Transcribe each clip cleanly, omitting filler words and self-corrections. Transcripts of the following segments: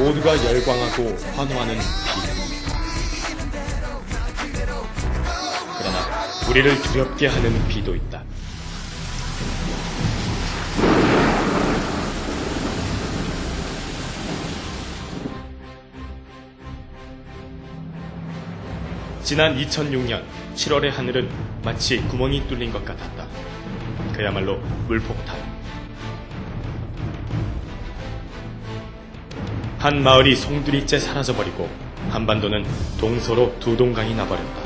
모두가 열광하고 환호하는 비. 그러나 우리를 두렵게 하는 비도 있다. 지난 2006년 7월의 하늘은 마치 구멍이 뚫린 것 같았다. 그야말로 물폭탄. 한 마을이 송두리째 사라져버리고 한반도는 동서로 두 동강이 나버렸다.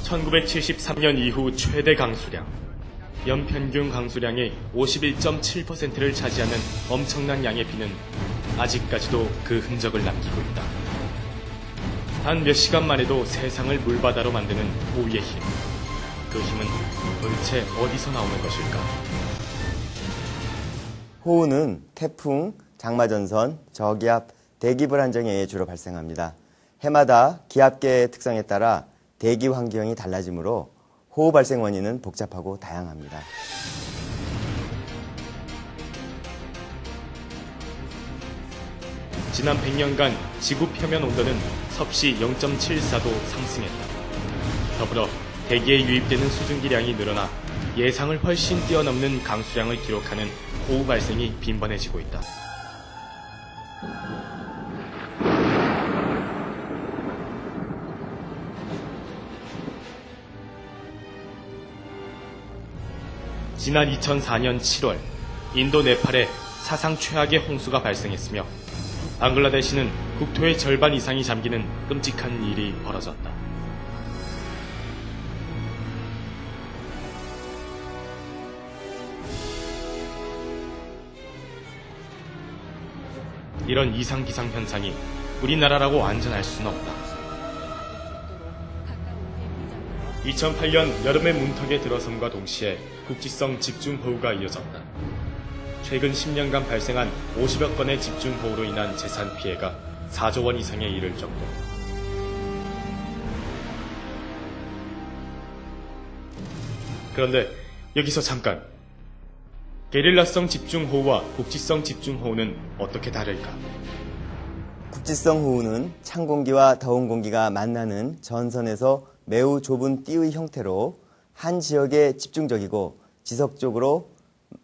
(1973년) 이후 최대 강수량, 연평균 강수량의 51.7%를 차지하는 엄청난 양의 비는 아직까지도 그 흔적을 남기고 있다. 단 몇 시간만 해도 세상을 물바다로 만드는 호우의 힘. 그 힘은 도대체 어디서 나오는 것일까? 호우는 태풍, 장마전선, 저기압, 대기 불안정에 의해 주로 발생합니다. 해마다 기압계의 특성에 따라 대기 환경이 달라지므로 호우 발생 원인은 복잡하고 다양합니다. 지난 100년간 지구 표면 온도는 섭씨 0.74도 상승했다. 더불어 대기에 유입되는 수증기량이 늘어나 예상을 훨씬 뛰어넘는 강수량을 기록하는 호우 발생이 빈번해지고 있다. 지난 2004년 7월, 인도 네팔에 사상 최악의 홍수가 발생했으며 방글라데시는 국토의 절반 이상이 잠기는 끔찍한 일이 벌어졌다. 이런 이상기상 현상이 우리나라라고 완전할 수는 없다. 2008년 여름의 문턱에 들어섬과 동시에 국지성 집중호우가 이어졌다. 최근 10년간 발생한 50여 건의 집중호우로 인한 재산 피해가 4조 원 이상에 이를 정도. 그런데 여기서 잠깐. 게릴라성 집중호우와 국지성 집중호우는 어떻게 다를까? 국지성 호우는 찬 공기와 더운 공기가 만나는 전선에서 매우 좁은 띠의 형태로 한 지역에 집중적이고 지속적으로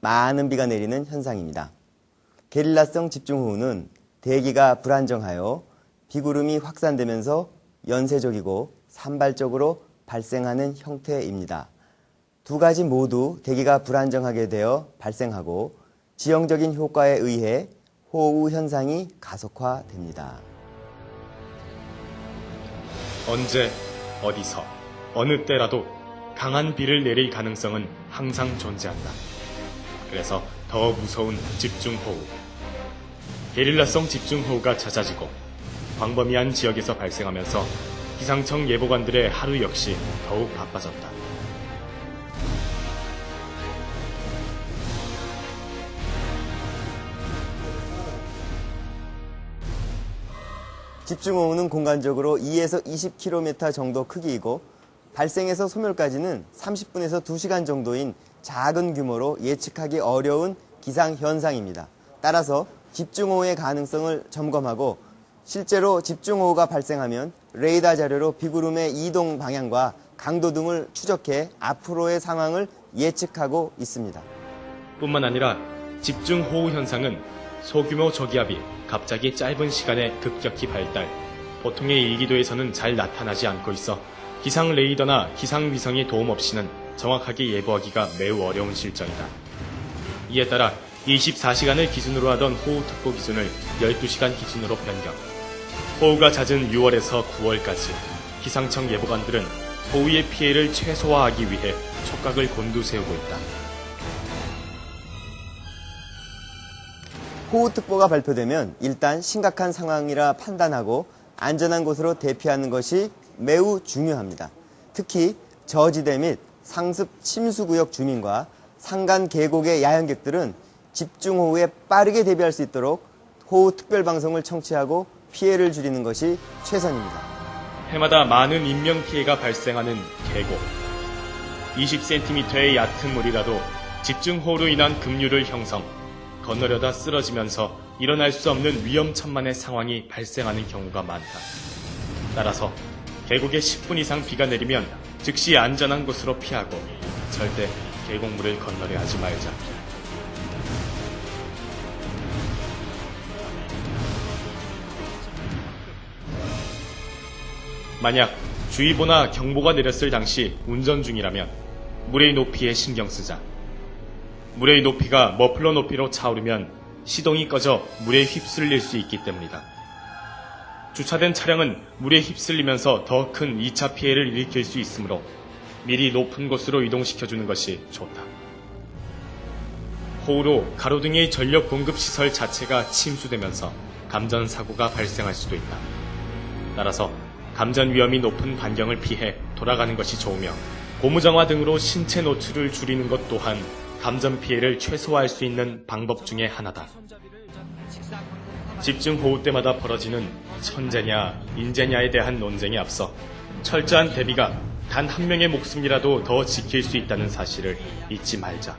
많은 비가 내리는 현상입니다. 게릴라성 집중호우는 대기가 불안정하여 비구름이 확산되면서 연쇄적이고 산발적으로 발생하는 형태입니다. 두 가지 모두 대기가 불안정하게 되어 발생하고 지형적인 효과에 의해 호우 현상이 가속화됩니다. 언제, 어디서, 어느 때라도 강한 비를 내릴 가능성은 항상 존재한다. 그래서 더 무서운 집중호우. 게릴라성 집중호우가 잦아지고 광범위한 지역에서 발생하면서 기상청 예보관들의 하루 역시 더욱 바빠졌다. 집중호우는 공간적으로 2에서 20km 정도 크기이고 발생에서 소멸까지는 30분에서 2시간 정도인 작은 규모로 예측하기 어려운 기상현상입니다. 따라서 집중호우의 가능성을 점검하고 실제로 집중호우가 발생하면 레이더 자료로 비구름의 이동 방향과 강도 등을 추적해 앞으로의 상황을 예측하고 있습니다. 뿐만 아니라 집중호우 현상은 소규모 저기압이 갑자기 짧은 시간에 급격히 발달, 보통의 일기도에서는 잘 나타나지 않고 있어 기상 레이더나 기상위성의 도움 없이는 정확하게 예보하기가 매우 어려운 실정이다. 이에 따라 24시간을 기준으로 하던 호우특보 기준을 12시간 기준으로 변경. 호우가 잦은 6월에서 9월까지 기상청 예보관들은 호우의 피해를 최소화하기 위해 촉각을 곤두세우고 있다. 호우특보가 발표되면 일단 심각한 상황이라 판단하고 안전한 곳으로 대피하는 것이 매우 중요합니다. 특히 저지대 및 상습 침수구역 주민과 산간 계곡의 야영객들은 집중호우에 빠르게 대비할 수 있도록 호우특별방송을 청취하고 피해를 줄이는 것이 최선입니다. 해마다 많은 인명피해가 발생하는 계곡. 20cm의 얕은 물이라도 집중호우로 인한 급류를 형성, 건너려다 쓰러지면서 일어날 수 없는 위험천만의 상황이 발생하는 경우가 많다. 따라서 계곡에 10분 이상 비가 내리면 즉시 안전한 곳으로 피하고 절대 계곡물을 건너려 하지 말자. 만약 주의보나 경보가 내렸을 당시 운전 중이라면 물의 높이에 신경 쓰자. 물의 높이가 머플러 높이로 차오르면 시동이 꺼져 물에 휩쓸릴 수 있기 때문이다. 주차된 차량은 물에 휩쓸리면서 더 큰 2차 피해를 일으킬 수 있으므로 미리 높은 곳으로 이동시켜주는 것이 좋다. 호우로 가로등의 전력 공급 시설 자체가 침수되면서 감전 사고가 발생할 수도 있다. 따라서 감전 위험이 높은 반경을 피해 돌아가는 것이 좋으며 고무장화 등으로 신체 노출을 줄이는 것 또한 감전 피해를 최소화할 수 있는 방법 중에 하나다. 집중호우 때마다 벌어지는 천재냐 인재냐에 대한 논쟁에 앞서 철저한 대비가 단 한 명의 목숨이라도 더 지킬 수 있다는 사실을 잊지 말자.